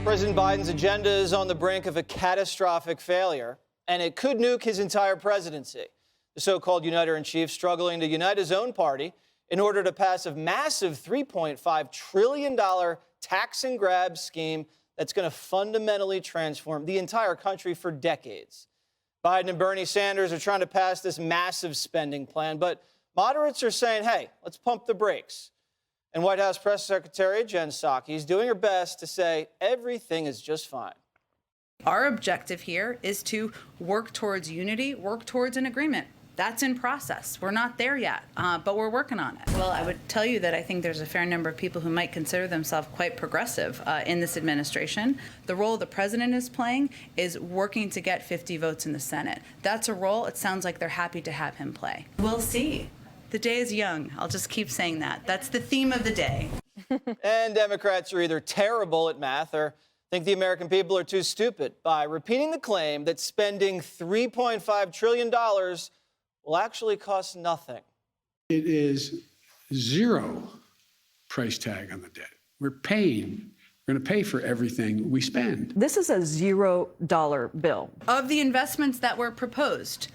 President Biden's agenda is on the brink of a catastrophic failure, and it could nuke his entire presidency. The so-called uniter-in-chief struggling to unite his own party in order to pass a massive $3.5 trillion tax and grab scheme that's going to fundamentally transform the entire country for decades. Biden and Bernie Sanders are trying to pass this massive spending plan, but moderates are saying, hey, let's pump the brakes. And White House Press Secretary Jen Psaki is doing her best to say everything is just fine. Our objective here is to work towards unity, work towards an agreement. That's in process. We're not there yet, but we're working on it. Well, I would tell you that I think there's a fair number of people who might consider themselves quite progressive in this administration. The role the president is playing is working to get 50 votes in the Senate. That's a role it sounds like they're happy to have him play. We'll see. The day is young. I'll just keep saying that. That's the theme of the day. And Democrats are either terrible at math or think the American people are too stupid by repeating the claim that spending $3.5 trillion will actually cost nothing. It is zero price tag on the debt. We're going to pay for everything we spend. This is a $0 bill. Of the investments that were proposed,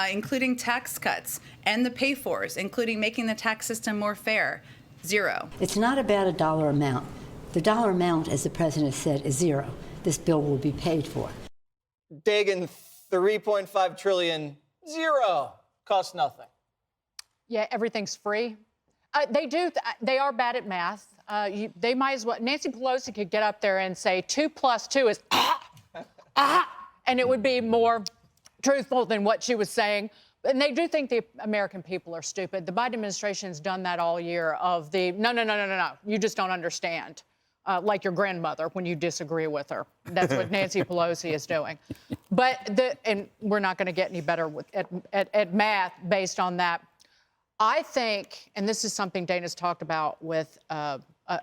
including tax cuts and the pay-fors, including making the tax system more fair, zero. It's not about a dollar amount. The dollar amount, as the president said, is zero. This bill will be paid for. Dagan, $3.5 trillion, zero, costs nothing. Yeah, everything's free. They are bad at math. They might as well. Nancy Pelosi could get up there and say 2 + 2 is and it would be more truthful than what she was saying. And they do think the American people are stupid. The Biden administration has done that all year of the no, you just don't understand. Like your grandmother when you disagree with her. That's what Nancy Pelosi is doing. And we're not going to get any better at math based on that. I think, and this is something Dana's talked about with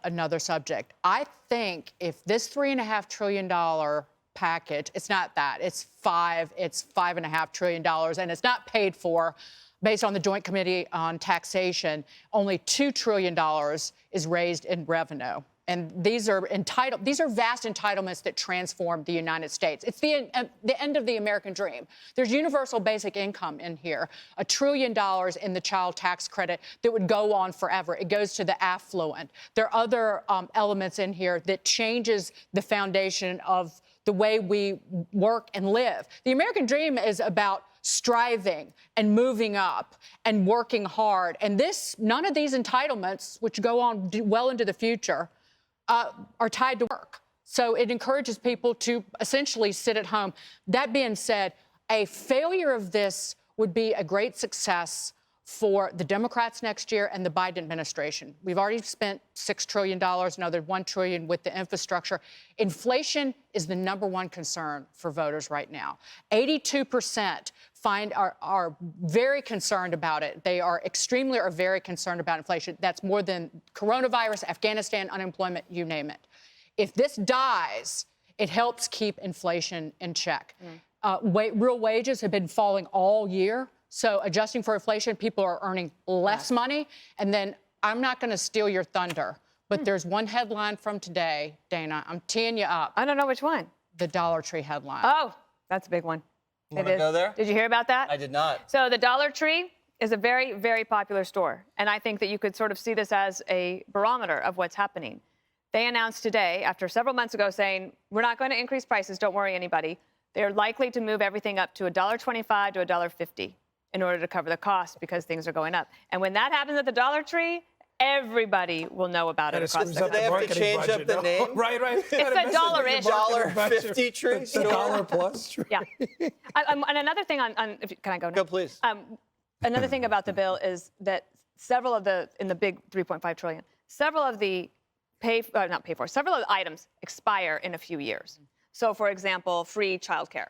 another subject, I think if this $3.5 trillion package, it's not that, it's $5.5 trillion, and it's not paid for based on the Joint Committee on Taxation, only $2 trillion is raised in revenue. And these are vast entitlements that transform the United States. It's the end of the American dream. There's universal basic income in here, $1 trillion in the child tax credit that would go on forever. It goes to the affluent. There are other elements in here that changes the foundation of the way we work and live. The American dream is about striving and moving up and working hard. And none of these entitlements, which go on well into the future, are tied to work. So it encourages people to essentially sit at home. That being said, a failure of this would be a great success for the Democrats next year and the Biden administration. We've already spent $6 trillion, another $1 trillion with the infrastructure. Inflation is the #1 concern for voters right now. 82% are very concerned about it. They are very concerned about inflation. That's more than coronavirus, Afghanistan, unemployment, you name it. If this dies, it helps keep inflation in check. Real wages have been falling all year. So adjusting for inflation, people are earning less money. And then I'm not going to steal your thunder, but there's one headline from today, Dana. I'm teeing you up. I don't know which one. The Dollar Tree headline. Oh, that's a big one. Want to go there? Did you hear about that? I did not. So the Dollar Tree is a very, very popular store. And I think that you could sort of see this as a barometer of what's happening. They announced today, after several months ago, saying, we're not going to increase prices. Don't worry, anybody. They're likely to move everything up to $1.25 to $1.50 in order to cover the cost because things are going up. And when that happens at the Dollar Tree, everybody will know about it across the country. They have to change up the name? Right. It's a dollar-ish. $1.50 tree store? $1 plus tree. Yeah. And another thing can I go now? Go, please. Another thing about the bill is that several of the big 3.5 trillion, several of the several of the items expire in a few years. So, for example, free childcare.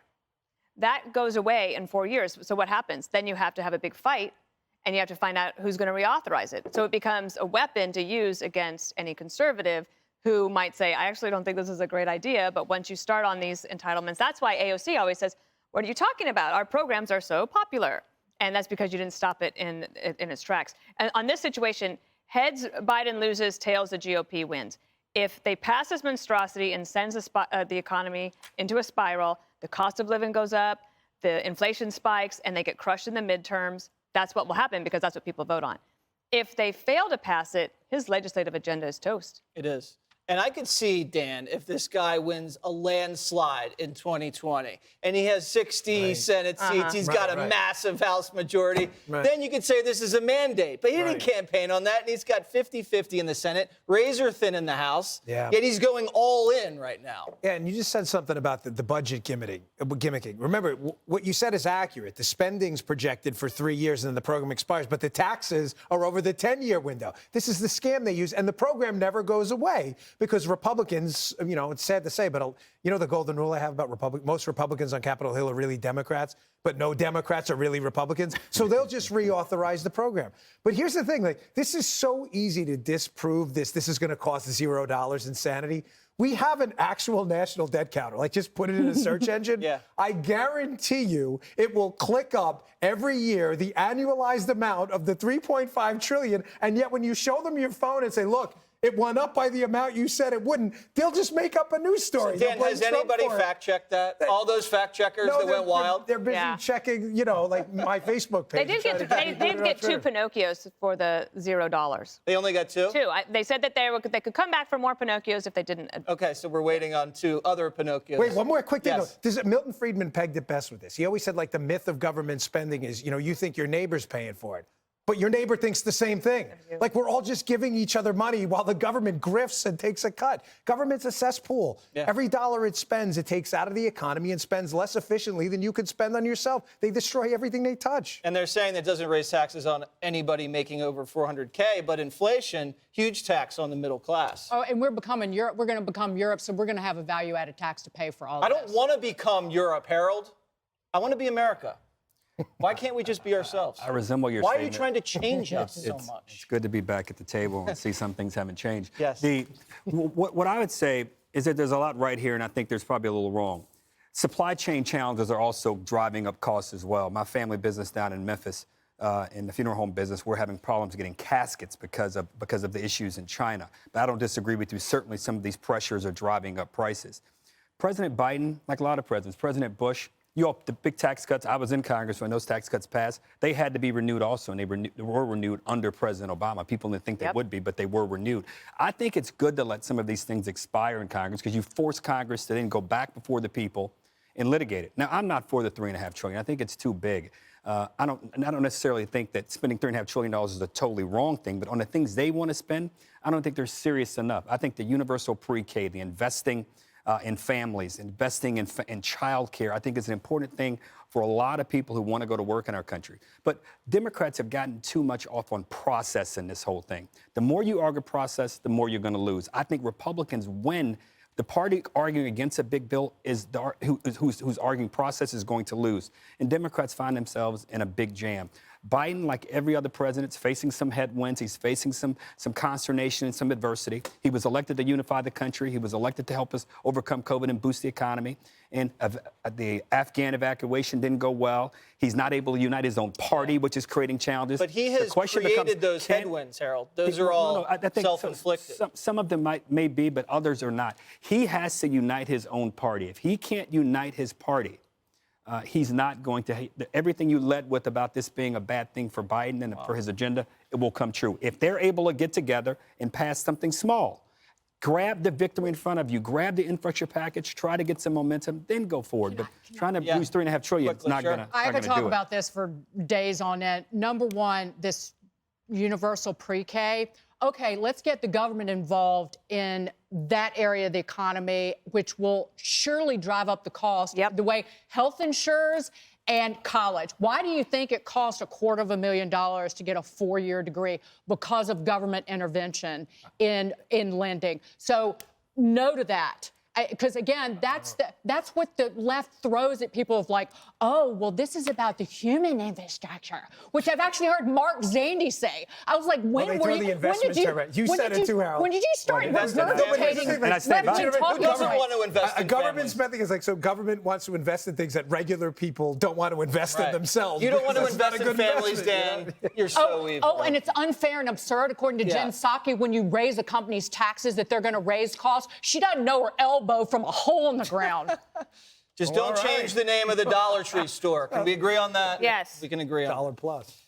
That goes away in 4 years. So what happens? Then you have to have a big fight, and you have to find out who's going to reauthorize it. So it becomes a weapon to use against any conservative who might say, I actually don't think this is a great idea, but once you start on these entitlements, that's why AOC always says, what are you talking about? Our programs are so popular. And that's because you didn't stop it in its tracks. And on this situation, heads, Biden loses, tails, the GOP wins. If they pass this monstrosity and sends the economy into a spiral, the cost of living goes up, the inflation spikes, and they get crushed in the midterms, that's what will happen because that's what people vote on. If they fail to pass it, his legislative agenda is toast. It is. And I could see, Dan, if this guy wins a landslide in 2020 and he has 60 Senate seats, he's got a massive House majority, then you could say this is a mandate. But he didn't campaign on that, and he's got 50-50 in the Senate, razor thin in the House, yet he's going all in right now. Yeah, and you just said something about the budget gimmicking. Remember, what you said is accurate. The spending's projected for 3 years and then the program expires, but the taxes are over the 10-year window. This is the scam they use, and the program never goes away. Because Republicans, it's sad to say, but the golden rule I have about most Republicans on Capitol Hill are really Democrats, but no Democrats are really Republicans. So they'll just reauthorize the program. But here's the thing, this is so easy to disprove this. This is going to cost $0 insanity. We have an actual national debt counter. Just put it in a search engine. I guarantee you it will click up every year the annualized amount of the $3.5 trillion. And yet when you show them your phone and say, look, it went up by the amount you said it wouldn't, they'll just make up a news story. So Dan, has anybody fact-checked that? All those fact-checkers that went wild? They're busy checking, my Facebook page. They did get 2 Pinocchios for the $0. They only got 2? 2. They said that they could come back for more Pinocchios if they didn't. Okay, so we're waiting on 2 other Pinocchios. Wait, one more quick thing. Milton Friedman pegged it best with this. He always said, the myth of government spending is, you think your neighbor's paying for it. But your neighbor thinks the same thing. We're all just giving each other money while the government grifts and takes a cut. Government's a cesspool. Every dollar it spends, it takes out of the economy and spends less efficiently than you could spend on yourself. They destroy everything they touch. And they're saying that doesn't raise taxes on anybody making over $400K, but inflation, huge tax on the middle class. Oh, and we're becoming Europe. We're going to become Europe, so we're going to have a value-added tax to pay for all of this. I don't want to become Europe, Harold. I want to be America. Why can't we just be ourselves? I resemble your Why statement. are you trying to change us so much? It's good to be back at the table and see some things haven't changed. Yes. What I would say is that there's a lot right here, and I think there's probably a little wrong. Supply chain challenges are also driving up costs as well. My family business down in Memphis, in the funeral home business, we're having problems getting caskets because of the issues in China. But I don't disagree with you. Certainly some of these pressures are driving up prices. President Biden, like a lot of presidents, President Bush, the big tax cuts, I was in Congress when those tax cuts passed. They had to be renewed also, and they were renewed under President Obama. People didn't think they would be, but they were renewed. I think it's good to let some of these things expire in Congress because you force Congress to then go back before the people and litigate it. Now, I'm not for the $3.5 trillion. I think it's too big. I don't necessarily think that spending $3.5 trillion is a totally wrong thing, but on the things they want to spend, I don't think they're serious enough. I think the universal pre-K, the investing in families, investing in child care, I think is an important thing for a lot of people who want to go to work in our country. But Democrats have gotten too much off on process in this whole thing. The more you argue process, the more you're going to lose. I think Republicans win. The party arguing against a big bill is who's arguing process is going to lose. And Democrats find themselves in a big jam. Biden, like every other president, is facing some headwinds. He's facing some consternation and some adversity. He was elected to unify the country. He was elected to help us overcome COVID and boost the economy. And the Afghan evacuation didn't go well. He's not able to unite his own party, which is creating challenges. But he has created those headwinds, Harold. Those are all self-inflicted. Some of them may be, but others are not. He has to unite his own party. If he can't unite his party, he's not going to. Everything you led with about this being a bad thing for Biden and for his agenda, it will come true. If they're able to get together and pass something small, grab the victory in front of you, grab the infrastructure package, try to get some momentum, then go forward. But trying to use $3.5 trillion is not going to do it. I could talk about this for days on end. Number one, this universal pre-K. Okay, let's get the government involved in that area of the economy, which will surely drive up the cost. The way health insurers and college. Why do you think it costs $250,000 to get a 4-year degree? Because of government intervention in lending. So no to that. Because again, that's what the left throws at people of like, oh, well, this is about the human infrastructure, which I've actually heard Mark Zandy say. I was like, when they were throw you? the when investments did you? around. You when said did it too, Harold. When did you start invest in regurgitating? families. And I stand by it. talking Who doesn't points? want to invest A in government families? spending is like, so government wants to invest in things that regular people don't want to invest in Right. themselves. You don't want to because that's not invest a in good families, investment, Dan. You're so evil. Oh, and it's unfair and absurd, according to Jen Psaki, when you raise a company's taxes that they're going to raise costs. She doesn't know her elbow from a hole in the ground. Just don't change the name of the Dollar Tree store. Can we agree on that? Yes. We can agree on $1 plus.